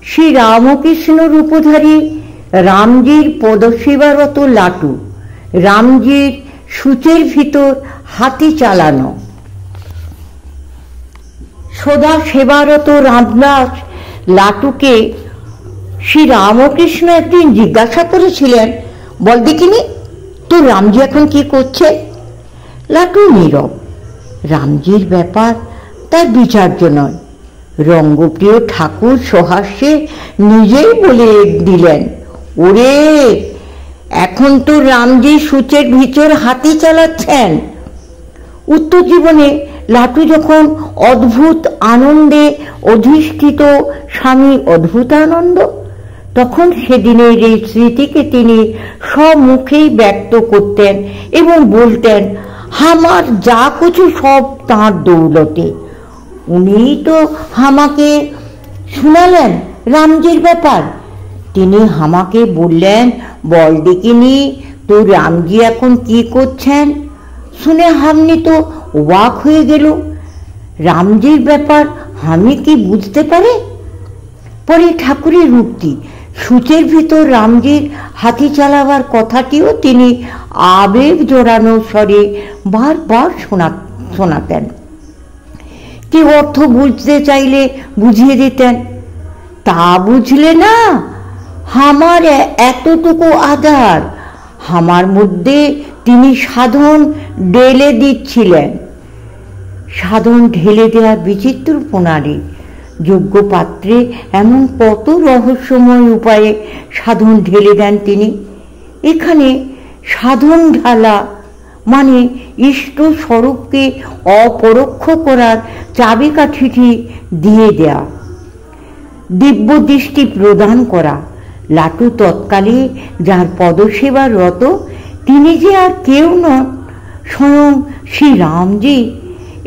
শ্রী রামকৃষ্ণ রূপধারী রামজির পদসেবারত লাটু, রামজির সূচের ভিতর হাতি চালানো। সদা সেবারত রামদাস লাটুকে শ্রী রামকৃষ্ণ একদিন জিজ্ঞাসা করেছিলেন, বল দেখিনি তোর রামজি এখন কি করছে? লাটু নীরব। রামজির ব্যাপার তার বিচার্য নয়। রঙ্গপ্রিয় ঠাকুর সহাস্যে নিজেই বলে দিলেন, ওরে এখন তো রামজি সূচের ভিতর হাতি চালাচ্ছেন। উত্তর জীবনে লাটু যখন অদ্ভুত আনন্দে অধিষ্ঠিত, স্বামী অদ্ভুতানন্দ, তখন সেদিনের এই স্মৃতিকে তিনি সম্মুখেই ব্যক্ত করতেন এবং বলতেন, আমার যা কিছু সব তাঁর দৌলতে। উনিই তো আমাকে শুনালেন রামজির ব্যাপার। তিনি আমাকে বললেন, বল দেখিনি তোর রামজি এখন কি করছেন? শুনে হামনি তো অবাক হয়ে গেল। রামজির ব্যাপার আমি কি বুঝতে পারে? পরে ঠাকুরের উক্তি, সূচের ভিতর রামজির হাতি চালাবার কথাটিও তিনি আবেগ জড়ানো স্বরে বারবার শোনাতেন। কি অর্থ বুঝতে চাইলে বুঝিয়ে দিতেন। তা বুঝলে না, আমার এতটুকু আধার, আমার মধ্যে তিনি সাধন ঢেলে দিচ্ছিলেন। সাধন ঢেলে দেওয়ার বিচিত্র প্রণালী। যোগ্য পাত্রে এমন কত রহস্যময় উপায়ে সাধন ঢেলে দেন তিনি। এখানে সাধন ঢালা মানে ইষ্ট স্বরূপকে অপরোক্ষ করার চাবিকাঠিটি দিয়ে দেয়া, দিব্য দৃষ্টি প্রদান করা। লাটু তৎকালে যার পদসেবার রত, তিনি যে আর কেউ নন, স্বয়ং শ্রী রামজি।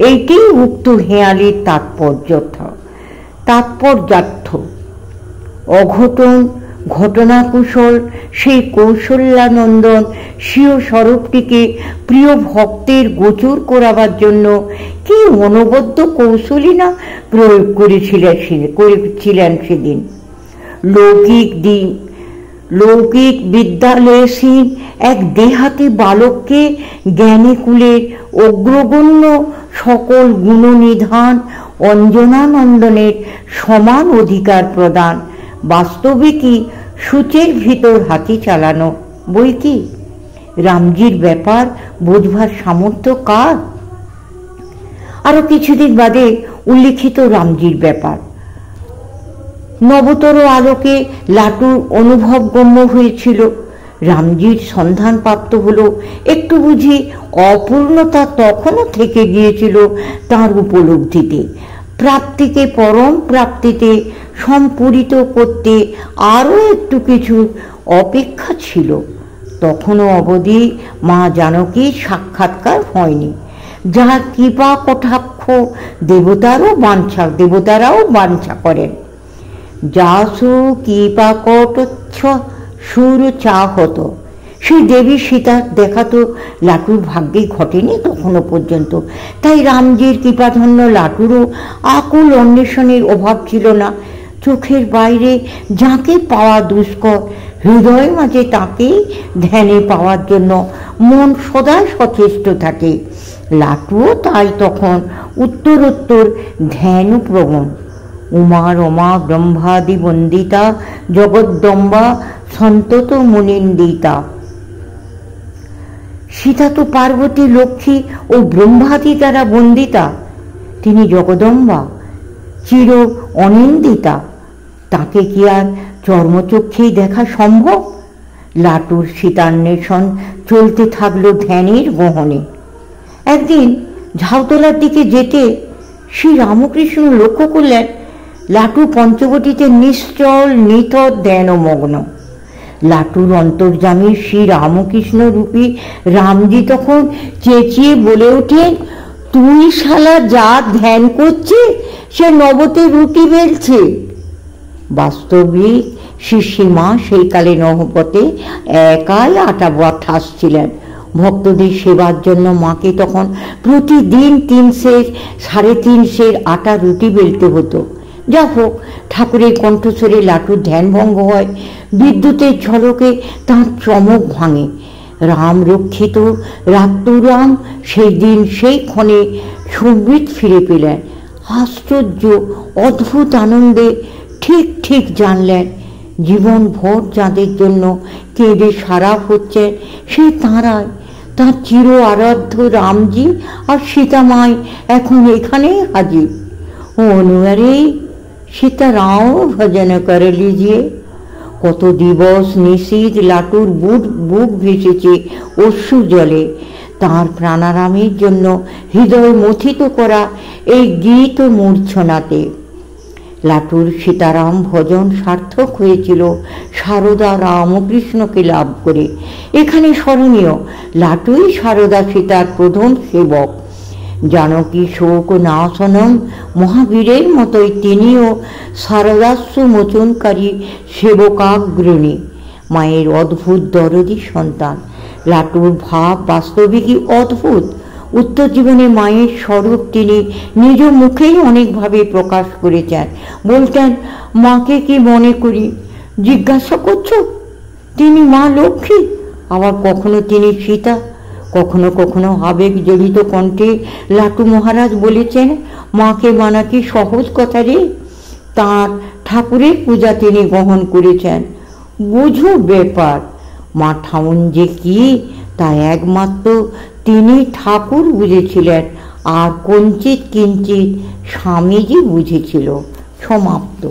এইটি উক্ত হেয়ালির তাৎপর্যার্থ। অঘটন ঘটনাকুশল সেই কৌশল্যানন্দন স্বীয় স্বরূপটিকে প্রিয় ভক্তের গোচর করাবার জন্য কি অনবদ্য কৌশলী না প্রয়োগ করেছিলেন সেদিন। লৌকিক বিদ্যালয়সীন এক দেহাতি বালককে জ্ঞানীকুলের অগ্রগণ্য সকল গুণনিধান অঞ্জনানন্দনের সমান অধিকার প্রদান, বাস্তবিকই সূচের ভিতর হাতি চালানো। বই কি রামজির ব্যাপার বোঝবার সামর্থ্য কার? আরো কিছুদিন বাদে উল্লিখিত রামজির ব্যাপার নবতর আলোকে লাটুর অনুভবগম্য হয়েছিল। রামজির সন্ধান প্রাপ্ত হলো, একটু বুঝি অপূর্ণতা তখনও থেকে গিয়েছিল তার উপলব্ধিতে। প্রাপ্তিকে পরম প্রাপ্তিতে সম্পূরিত করতে আরও একটু কিছু অপেক্ষা ছিল। তখনও অবধি মা জানকীর সাক্ষাৎকার হয়নি, যার কৃপা কটাক্ষ দেবতারাও বাঞ্ছা করেন। যাসু কৃপা কটচ্ছ সুর চাহত, সেই দেবী সীতার দেখা তো লাটুর ভাগ্যে ঘটেনি তখনও পর্যন্ত। তাই রামজির কৃপাধন্য লাটুরও আকুল অন্বেষণের অভাব ছিল না। চোখের বাইরে যাকে পাওয়া দুষ্কর, হৃদয় মাঝে তাকে ধ্যানে পাওয়ার জন্য মন সদা সচেষ্ট থাকে। লাটুও তাই তখন উত্তরোত্তর ধ্যানপ্রবণ। উমা রমা ব্রহ্মাদি বন্দিতা জগদ্দম্বা সন্তত মুনিন্দিতা। সীতা তো পার্বতী, লক্ষ্মী ও ব্রহ্মাদি দ্বারা বন্দিতা। তিনি জগদম্বা, চির অনিন্দিতা। তাকে কি আর চর্মচক্ষেই দেখা সম্ভব? লাটুর সীতান্বেষণ চলতে থাকলো ধ্যানের গহনে। একদিন ঝাউতলার দিকে যেতে শ্রী রামকৃষ্ণ লক্ষ্য করলেন লাটু পঞ্চবটিতে নিশ্চল নিথর ধ্যানমগ্ন। লাটুর অন্তর্যামী শ্রী রামকৃষ্ণ রূপী রামজি তখন চেঁচিয়ে বলে ওঠেন, তুই শালা যা ধ্যান করছে সে নবতে রুটি বেলছে। বাস্তবিক শিষ্যিমা সেই কালে নহবতে একাই আটা ঠাসছিলেন। ভক্তদের সেবার জন্য মাকে তখন প্রতিদিন 3 সের 3.5 সের আটা রুটি বেলতে হতো। যা হোক, ঠাকুরের কণ্ঠস্বরে লাটুর ধ্যানভঙ্গ হয়। বিদ্যুতের ঝলকে তাঁর চমক ভাঙে। রাম রক্ষিত রাম সেই দিন সেই ক্ষণে সম্বিত ফিরে পেলেন। আশ্চর্য অদ্ভুত আনন্দে ঠিক ঠিক জানলেন, জীবন ভর যাদের জন্য কেঁদে সারা হচ্ছে সে তাঁরাই, তাঁর চির আরাধ্য রামজি আর সীতামাই এখন এখানেই হাজির। অনুয়ারে सीताराम भजन कर लीजिए। কত দিবস নিশীথ লাটুর বুক ভেসেছে অশ্রু জলে। তাঁর প্রাণারামের জন্য হৃদয় মথিত করা এই গীত মূর্ছনাতে। লাটুর সীতারাম ভজন সার্থক হয়েছিল সারদা রামকৃষ্ণকে লাভ করে। এখানে স্মরণীয়, লাটুই সারদা সীতার প্রধান সেবক। জানকী শোক নাশনম মহাবীরের মতোই তিনিও শারদাস্য মোচনকারী সেবকাগ্রণী, মায়ের অদ্ভুত দরদি সন্তান। লাটুর ভাব বাস্তবিকই অদ্ভুত। উত্তর জীবনে মায়ের স্বরূপ তিনি নিজ মুখেই অনেকভাবে প্রকাশ করেছেন। বলতেন, মাকে কি মনে করি জিজ্ঞাসা করছো? তিনি মা লক্ষ্মী। আবার কখনো তিনি সীতা। কখনো কখনো আবেগ জড়িত কণ্ঠে লাটু মহারাজ বলেছেন, মাকে মানা কি সহজ কথা রে। তাঁর ঠাকুরের পূজা তিনি গ্রহণ করেছেন। বুঝো ব্যাপার, মা ঠাউন যে কি তা একমাত্র তিনি ঠাকুর বুঝেছিলেন, আর কঞ্চিত কিঞ্চিত স্বামীজি বুঝেছিল। সমাপ্ত।